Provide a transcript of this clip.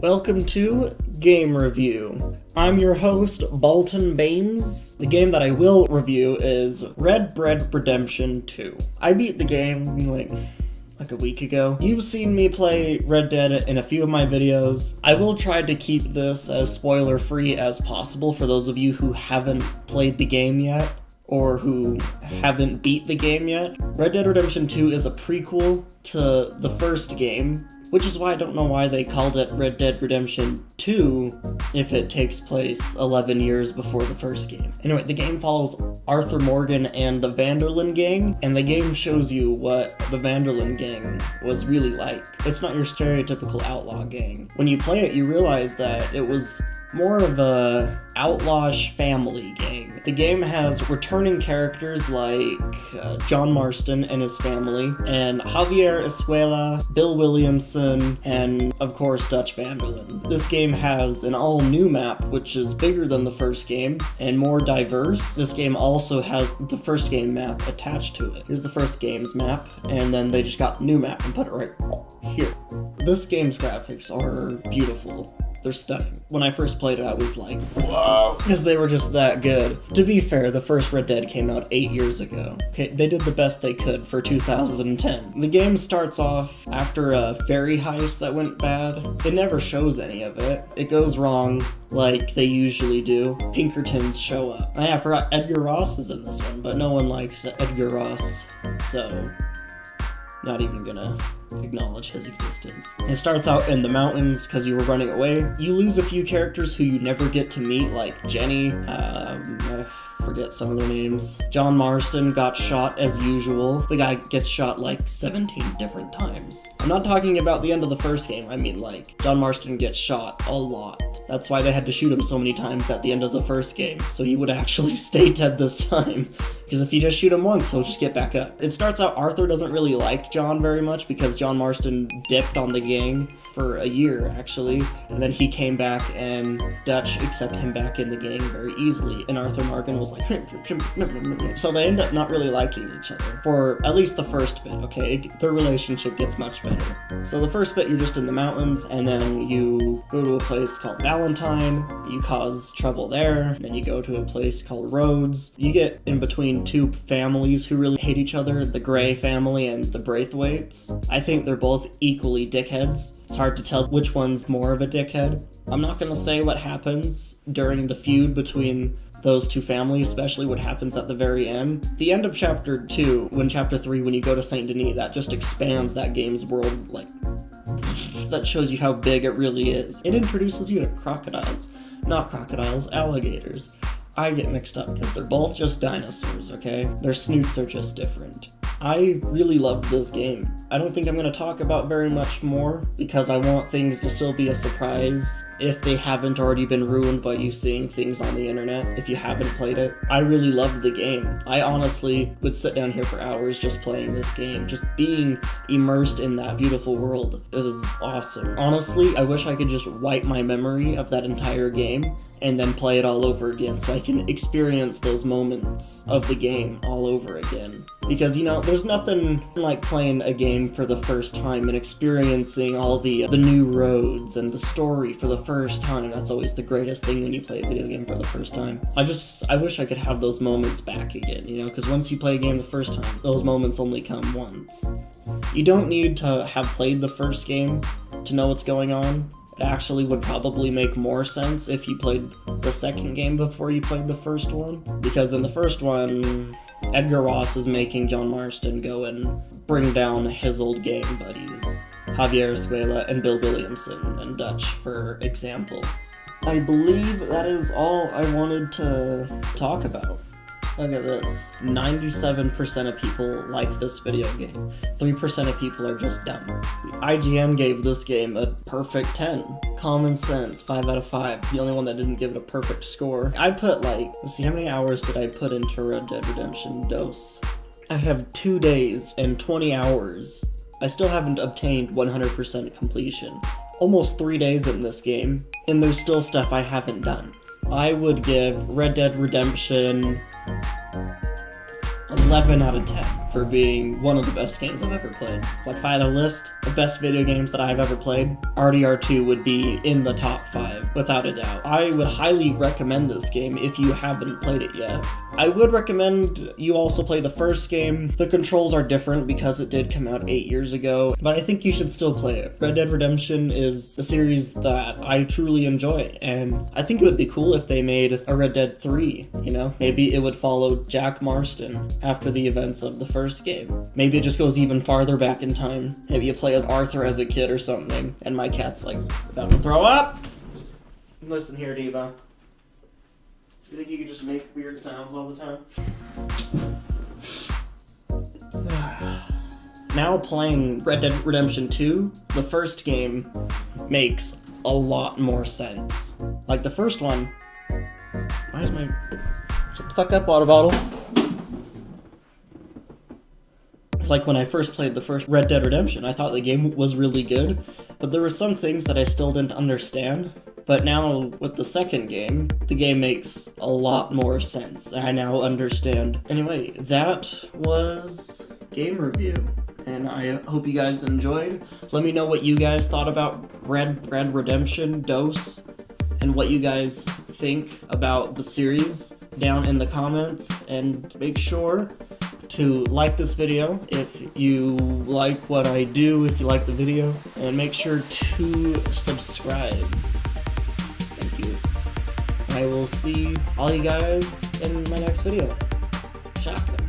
Welcome to Game Review. I'm your host, Balton Bames. The game that I will review is Red Dead Redemption 2. I beat the game like a week ago. You've seen me play Red Dead in a few of my videos. I will try to keep this as spoiler-free as possible for those of you who haven't played the game yet, or who haven't beat the game yet. Red Dead Redemption 2 is a prequel to the first game, which is why I don't know why they called it Red Dead Redemption 2 if it takes place 11 years before the first game. Anyway, the game follows Arthur Morgan and the Van der Linde gang, and the game shows you what the Van der Linde gang was really like. It's not your stereotypical outlaw gang. When you play it, you realize that it was more of a outlawish family gang. The game has returning characters like John Marston and his family, and Javier Escuela, Bill Williamson, and of course Dutch Van der Linde. This game has an all-new map, which is bigger than the first game and more diverse. This game also has the first game map attached to it. Here's the first game's map, and then they just got the new map and put it right here. This game's graphics are beautiful. They're stunning. When I first played it, I was like, whoa, because they were just that good. To be fair, the first Red Dead came out 8 years ago. Okay, they did the best they could for 2010. The game starts off after a ferry heist that went bad. It never shows any of it. It goes wrong like they usually do. Pinkertons show up. I forgot Edgar Ross is in this one, but no one likes Edgar Ross, so not even gonna acknowledge his existence. It starts out in the mountains because you were running away. You lose a few characters who you never get to meet, like Jenny, I forget some of their names. John Marston got shot as usual. The guy gets shot like 17 different times. I'm not talking about the end of the first game, I mean like, John Marston gets shot a lot. That's why they had to shoot him so many times at the end of the first game, so he would actually stay dead this time. Because if you just shoot him once, he'll just get back up. It starts out Arthur doesn't really like John very much because John Marston dipped on the gang for a year, actually. And then he came back and Dutch accepted him back in the gang very easily. And Arthur Morgan was like, so they end up not really liking each other for at least the first bit, okay? Their relationship gets much better. So the first bit, you're just in the mountains, and then you go to a place called Valentine, you cause trouble there, and then you go to a place called Rhodes. You get in between two families who really hate each other, the Gray family and the Braithwaites. I think they're both equally dickheads. It's hard to tell which one's more of a dickhead. I'm not gonna say what happens during the feud between those two families, especially what happens at the very end. The end of chapter 2, when chapter 3, when you go to Saint Denis, that just expands that game's world, like, that shows you how big it really is. It introduces you to crocodiles. Not crocodiles, alligators. I get mixed up because they're both just dinosaurs, okay? Their snoots are just different. I really loved this game. I don't think I'm going to talk about very much more because I want things to still be a surprise if they haven't already been ruined by you seeing things on the internet if you haven't played it. I really loved the game. I honestly would sit down here for hours just playing this game, just being immersed in that beautiful world. This is awesome. Honestly, I wish I could just wipe my memory of that entire game and then play it all over again so I can experience those moments of the game all over again. Because, you know, there's nothing like playing a game for the first time and experiencing all the new roads and the story for the first time. That's always the greatest thing when you play a video game for the first time. I wish I could have those moments back again, you know, because once you play a game the first time, those moments only come once. You don't need to have played the first game to know what's going on. It actually would probably make more sense if you played the second game before you played the first one, because in the first one, Edgar Ross is making John Marston go and bring down his old gang buddies, Javier Escuela and Bill Williamson and Dutch, for example. I believe that is all I wanted to talk about. Look at this. 97% of people like this video game. 3% of people are just dumb. IGN gave this game a perfect 10. Common sense, 5 out of 5. The only one that didn't give it a perfect score. I put let's see, how many hours did I put into Red Dead Redemption Dos? I have 2 days and 20 hours. I still haven't obtained 100% completion. Almost 3 days in this game, and there's still stuff I haven't done. I would give Red Dead Redemption 11 out of 10. for being one of the best games I've ever played. Like, if I had a list of best video games that I've ever played, RDR2 would be in the top 5, without a doubt. I would highly recommend this game if you haven't played it yet. I would recommend you also play the first game. The controls are different because it did come out 8 years ago, but I think you should still play it. Red Dead Redemption is a series that I truly enjoy, and I think it would be cool if they made a Red Dead 3, you know? Maybe it would follow Jack Marston after the events of the first game. Maybe it just goes even farther back in time. Maybe you play as Arthur as a kid or something, and my cat's like about to throw up. Listen here, Diva. You think you could just make weird sounds all the time? Now playing Red Dead Redemption 2, the first game makes a lot more sense. Like the first one... Why is my... Shut the fuck up, water bottle. Like when I first played the first Red Dead Redemption, I thought the game was really good, but there were some things that I still didn't understand. But now, with the second game, the game makes a lot more sense. I now understand. Anyway, that was game review, and I hope you guys enjoyed. Let me know what you guys thought about Red Dead Redemption Dos, and what you guys think about the series down in the comments, and make sure to like this video if you like what I do, if you like the video, and make sure to subscribe. I will see all you guys in my next video. Shaka.